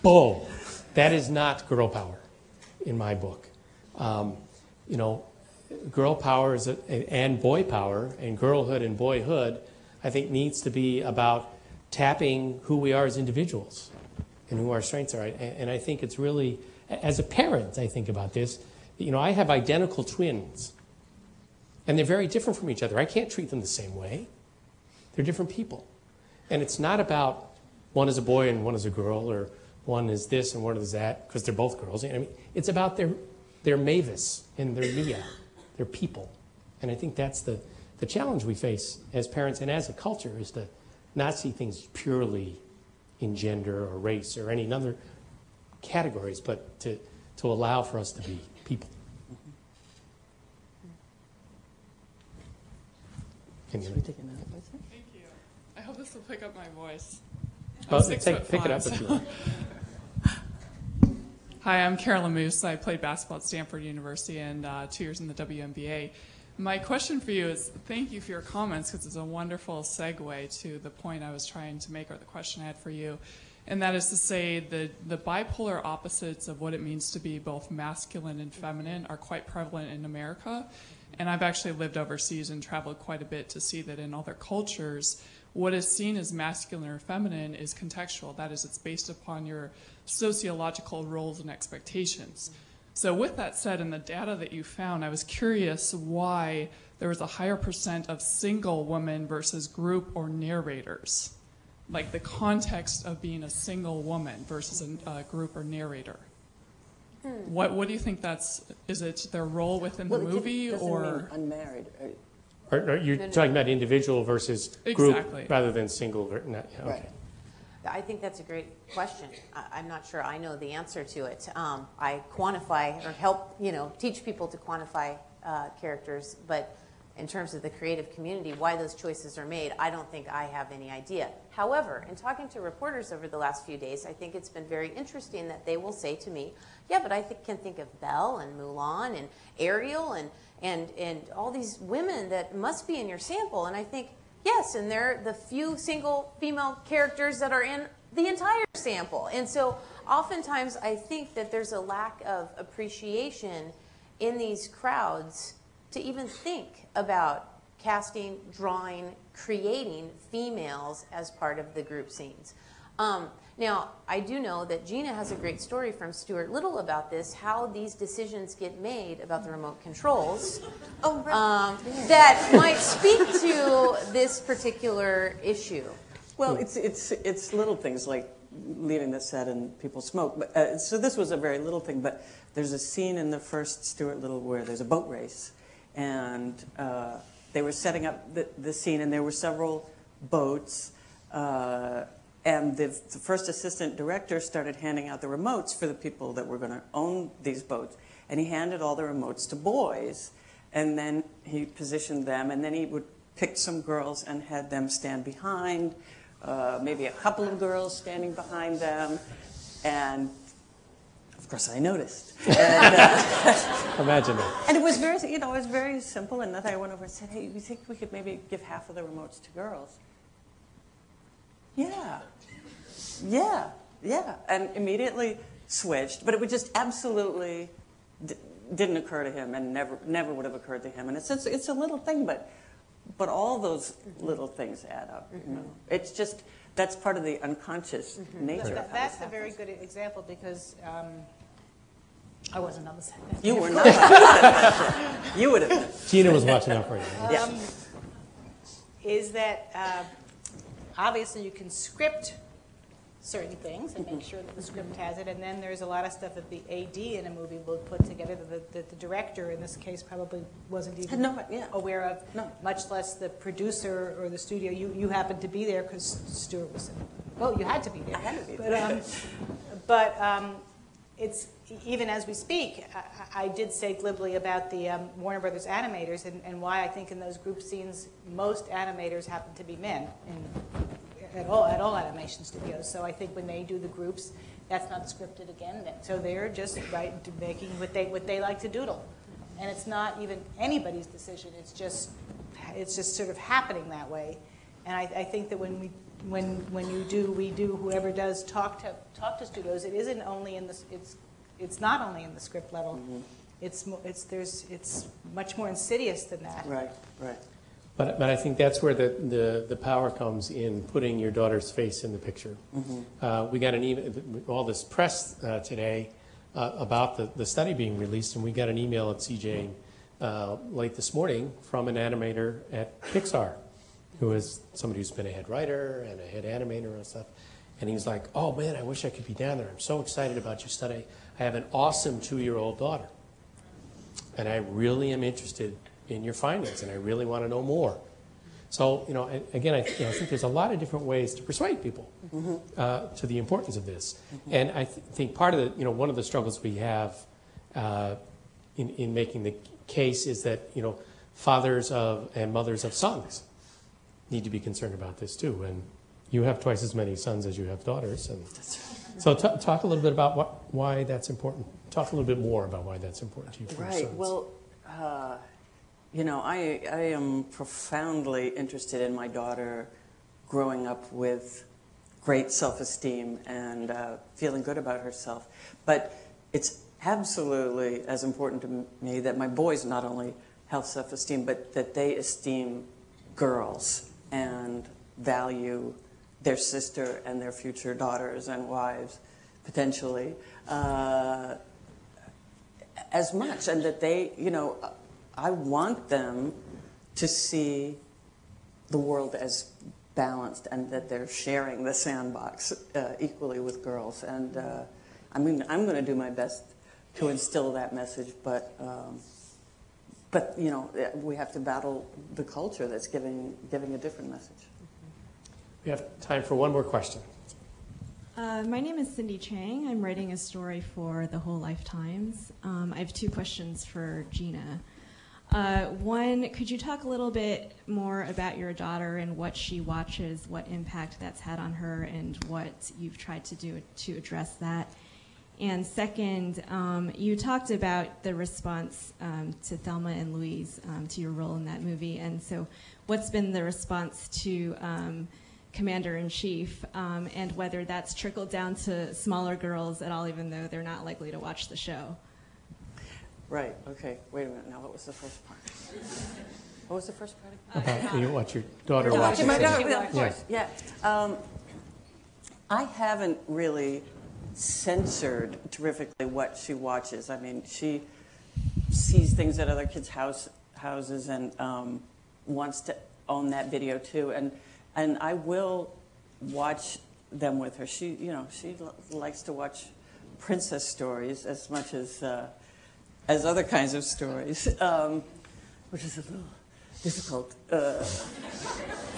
bull. That is not girl power in my book. Girl power and boy power, and girlhood and boyhood, I think, needs to be about tapping who we are as individuals and who our strengths are. And I think it's really, as a parent, I think about this. I have identical twins, and they're very different from each other. I can't treat them the same way. They're different people. And it's not about one is a boy and one is a girl, or one is this and one is that, because they're both girls. I mean, it's about their Mavis and their Mia, their people. And I think that's the challenge we face as parents and as a culture, is to not see things purely in gender or race or any other categories, but to allow for us to be people. Can you? Thank you. I hope this will pick up my voice. Oh, pick it up if you want. Hi, I'm Carolyn Moos. I played basketball at Stanford University and 2 years in the WNBA. My question for you is, thank you for your comments, because it's a wonderful segue to the point I was trying to make, or the question I had for you. And that is to say the bipolar opposites of what it means to be both masculine and feminine are quite prevalent in America. And I've actually lived overseas and traveled quite a bit to see that in other cultures, what is seen as masculine or feminine is contextual. That is, it's based upon your sociological roles and expectations. So with that said, in the data that you found, I was curious why there was a higher percent of single women versus group or narrators. Like the context of being a single woman versus a group or narrator. What do you think is it their role within the movie, or mean unmarried? Are you talking about individual versus group rather than single? Yeah, okay. Right. I think that's a great question. I'm not sure I know the answer to it. I quantify or help, teach people to quantify characters, but in terms of the creative community, why those choices are made, I don't think I have any idea. However, in talking to reporters over the last few days, I think it's been very interesting that they will say to me, yeah, but I can think of Belle and Mulan and Ariel and all these women that must be in your sample. And I think, yes, and they're the few single female characters that are in the entire sample. And so oftentimes I think that there's a lack of appreciation in these crowds to even think about casting, drawing, creating females as part of the group scenes. Now, I do know that Gina has a great story from Stuart Little about this, how these decisions get made about the remote controls that might speak to this particular issue. Well, it's little things like leaving the set and people smoke. But, so this was a very little thing, but there's a scene in the first Stuart Little where there's a boat race. And they were setting up the scene, and there were several boats. And the first assistant director started handing out the remotes for the people that were going to own these boats. And he handed all the remotes to boys. And then he positioned them, and then he would pick some girls and had them stand behind, maybe a couple of girls standing behind them. And of course, I noticed. And, imagine that. And it was very, it was very simple. And then I went over and said, "Hey, you think we could maybe give half of the remotes to girls?" Yeah, and immediately switched. But it would just absolutely didn't occur to him, and never would have occurred to him. And it's a little thing, but all those little things add up. It's just that's part of the unconscious nature. That's a very good example because. I wasn't on the set. You were not on the set. You would have been. Gina was watching out for you. Is that obviously you can script certain things and make sure that the script has it, and then there's a lot of stuff that the AD in a movie will put together that the director, in this case, probably wasn't even aware of, much less the producer or the studio. You happened to be there because Stuart was you had to be there. I had to be there. But it's, even as we speak, I did say glibly about the Warner Brothers animators and why I think in those group scenes most animators happen to be men at all animation studios. So I think when they do the groups, that's not scripted again. So they're just making what they like to doodle, and it's not even anybody's decision. It's just sort of happening that way. And I think that when we do whoever does talk to studios, it isn't only in the it's not only in the script level. It's much more insidious than that. Right. But I think that's where the power comes in putting your daughter's face in the picture. We got an email, all this press today about the study being released, and we got an email at CJ late this morning from an animator at Pixar, who is somebody who's been a head writer and a head animator and stuff. And he was like, "Oh man, I wish I could be down there. I'm so excited about your study. I have an awesome 2-year-old daughter, and I really am interested in your findings, and I really want to know more." So, again, I think there's a lot of different ways to persuade people to the importance of this. And I think part of one of the struggles we have in making the case is that, fathers and mothers of sons need to be concerned about this too. And you have twice as many sons as you have daughters. And so talk a little bit about why that's important. Talk a little bit more about why that's important to you for your Right. sons. Well, you know, I am profoundly interested in my daughter growing up with great self-esteem and feeling good about herself. But it's absolutely as important to me that my boys not only have self-esteem, but that they esteem girls and value their sister and their future daughters and wives, potentially, as much. And that they, you know, I want them to see the world as balanced and that they're sharing the sandbox equally with girls. And I mean, I'm going to do my best to instill that message, but you know, we have to battle the culture that's giving a different message. We have time for one more question. My name is Cindy Chang. I'm writing a story for The Whole Life Times. I have two questions for Gina. One, could you talk a little bit more about your daughter and what she watches, what impact that's had on her, and what you've tried to do to address that? And second, you talked about the response to Thelma and Louise, to your role in that movie. And so what's been the response to Commander-in-Chief, and whether that's trickled down to smaller girls at all, even though they're not likely to watch the show? Right, okay. Wait a minute now, what was the first part? What was the first part? About what your daughter watches. My daughter, of Yeah. course, yeah. I haven't really censored terrifically what she watches. I mean, she sees things at other kids' houses and wants to own that video too. And I will watch them with her. She, you know, she likes to watch princess stories as much as other kinds of stories, which is a little difficult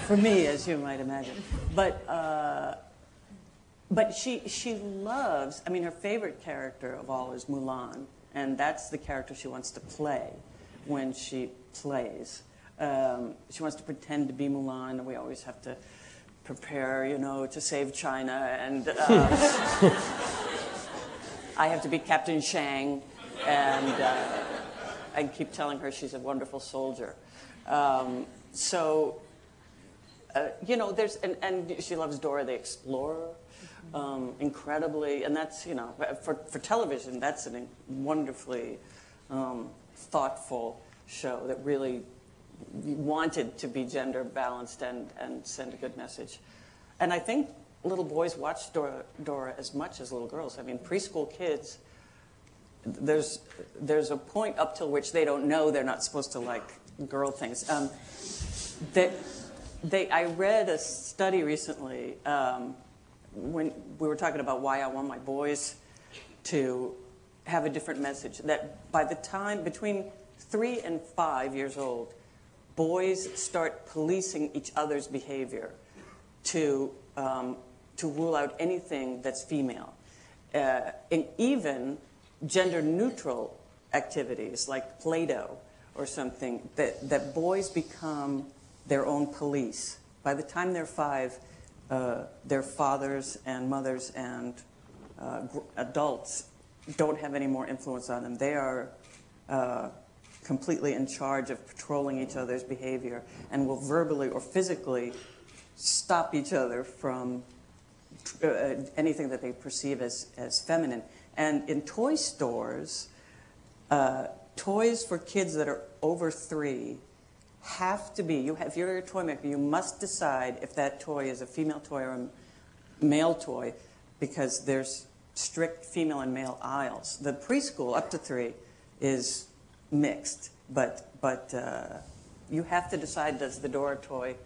for me, as you might imagine. But she loves, I mean, her favorite character of all is Mulan, and that's the character she wants to play when she plays. She wants to pretend to be Mulan, and we always have to prepare, you know, to save China, and I have to be Captain Chang, and I keep telling her she's a wonderful soldier. You know, there's, and she loves Dora the Explorer. Incredibly, and that's, you know, for television, that's a wonderfully thoughtful show that really wanted to be gender balanced and send a good message. And I think little boys watch Dora as much as little girls. I mean, preschool kids, there's a point up till which they don't know they're not supposed to like girl things. I read a study recently when we were talking about why I want my boys to have a different message, that by the time between 3 and 5 years old, boys start policing each other's behavior to rule out anything that's female. And even gender-neutral activities like Play-Doh or something, that boys become their own police. By the time they're 5, their fathers and mothers and adults don't have any more influence on them. They are completely in charge of patrolling each other's behavior and will verbally or physically stop each other from anything that they perceive as feminine. And in toy stores, toys for kids that are over 3 have to be, if you're a toy maker, you must decide if that toy is a female toy or a male toy, because there's strict female and male aisles. The preschool up to 3 is mixed, but you have to decide, does the Dora toy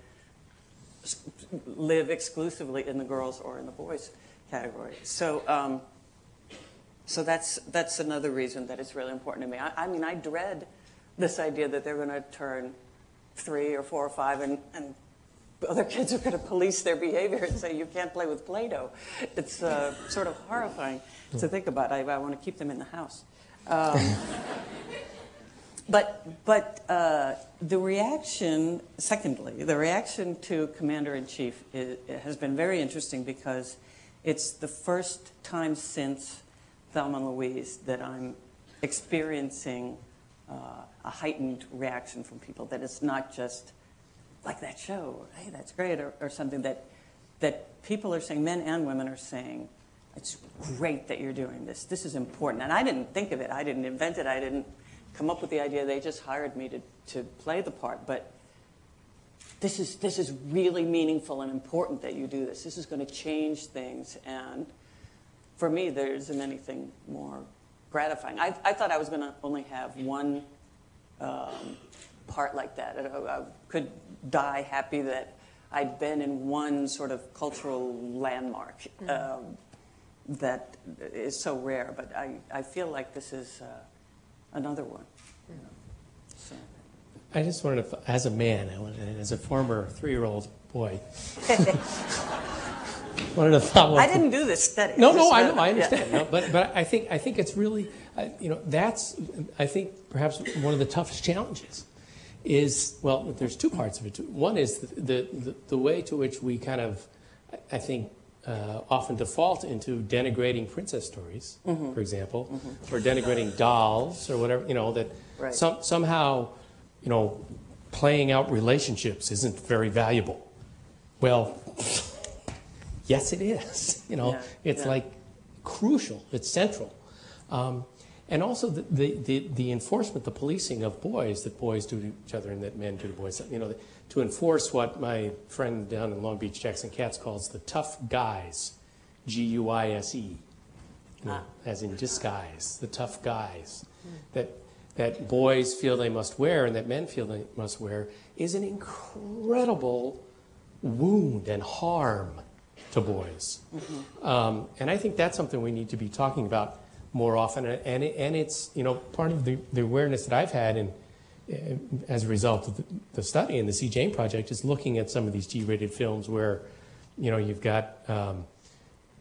live exclusively in the girls or in the boys category? So that's another reason that it's really important to me. I mean, I dread this idea that they're going to turn 3 or 4 or 5 and other kids are going to police their behavior and say, you can't play with Play-Doh. It's sort of horrifying to think about. I want to keep them in the house. But the reaction, secondly, the reaction to Commander-in-Chief has been very interesting because it's the first time since Thelma and Louise that I'm experiencing a heightened reaction from people, that it's not just like that show, or, hey, that's great, or something that people are saying, men and women are saying, it's great that you're doing this. This is important. And I didn't think of it. I didn't invent it. I didn't come up with the idea. They just hired me to play the part. But this is really meaningful and important that you do this. This is going to change things. And for me, there isn't anything more gratifying. I thought I was going to only have one part like that. I could die happy that I'd been in one sort of cultural landmark that is so rare. But I feel like this is another one. So. I just wanted to, as a man, and as a former 3-year-old boy, wanted to follow up. I didn't do this study. No, I know, I understand. Yeah. No, but I think it's really, that's, I think perhaps one of the toughest challenges is, well, there's two parts of it. One is the way to which we kind of, I think, often default into denigrating princess stories, for example, or denigrating dolls or whatever, that right. Somehow, playing out relationships isn't very valuable. Well, yes, it is. It's like crucial. It's central. And also the enforcement, the policing of boys that boys do to each other and that men do to boys. To enforce what my friend down in Long Beach, Jackson Katz, calls the tough guys, G-U-I-S-E, as in disguise, the tough guys that boys feel they must wear and that men feel they must wear is an incredible wound and harm to boys. And I think that's something we need to be talking about more often. And it's, part of the awareness that I've had as a result of the study and the C. Jane Project is looking at some of these G-rated films where, you've got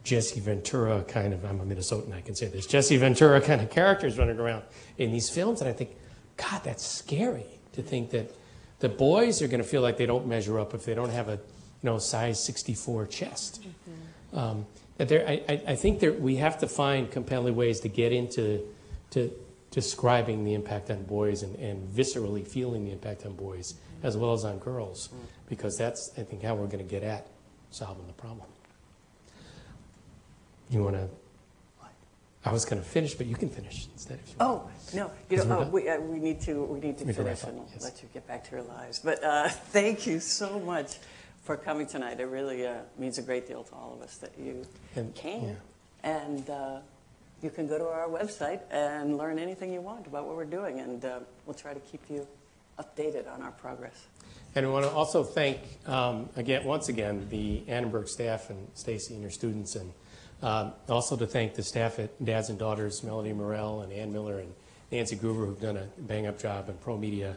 Jesse Ventura kind of, I'm a Minnesotan, I can say this, Jesse Ventura kind of characters running around in these films. And I think, God, that's scary to think that the boys are going to feel like they don't measure up if they don't have a, size 64 chest. I think we have to find compelling ways to get into describing the impact on boys and viscerally feeling the impact on boys as well as on girls, because that's, I think, how we're going to get at solving the problem. You want to? I was going to finish, but you can finish instead. If you want. No, we need to finish and let you get back to your lives. But thank you so much for coming tonight. It really means a great deal to all of us that you came. Yeah. And you can go to our website and learn anything you want about what we're doing, and we'll try to keep you updated on our progress. And I want to also thank, once again, the Annenberg staff and Stacey and your students, and also to thank the staff at Dads and Daughters, Melody Morell and Ann Miller and Nancy Gruber, who've done a bang-up job, and Pro Media,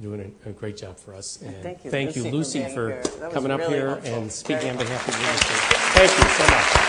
doing a great job for us. And thank you, Lucy, for coming up here and speaking on behalf of the industry. Thank you so much.